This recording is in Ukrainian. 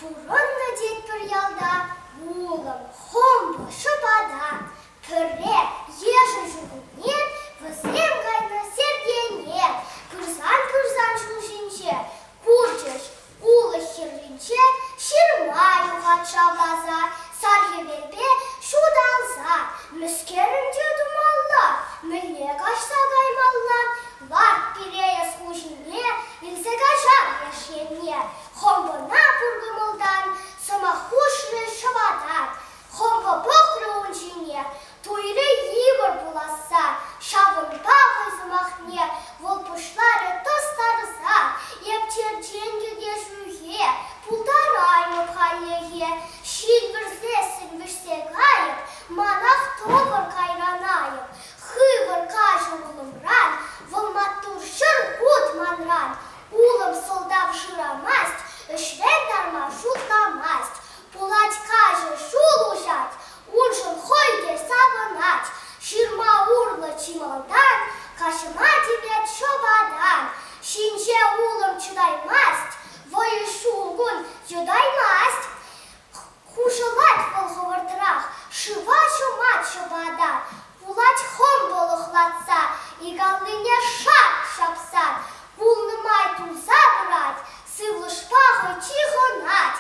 Пуронна дед пір ялда, улым, хомбо, шопада, пірре, ежі жүгінен, візем гайна серденен, кырзан шушинче, курчыш, улы хирринче, ширма юғат шавлаза, саргебелбе шудалза, мүскерінде думалла, мүлне кашса гаймалла, ларт пирея скушине, илсега жар яшенне, хомбона пургымылдан, сыма хушны шывадан, хомбо бохры унчине, туйры игор буласа, шавын бағы зымахне, волпушлары тостарыза, ептер дженгеге жуге, пултараймы халлеге, шил бірзесін вішсе гайып, манах тобыр кайранайып, хывыр кажы улымран, волматтур шыр гуд манран, улым солдав жырамасть, Ишвен дарма шутламасть, пулать каже шул ужать, уншын хойде савынать, ширма урлы чималдан, кашыма тибет шобадан, шинче улым чудаймасть, войы шулгун юдаймасть, хушылать волховыртырах, шыва шумать шобадан, пулать хомболых латса, и галныне шаг шапсан, пулнымай туза брать, сывлы шпахой чихонать,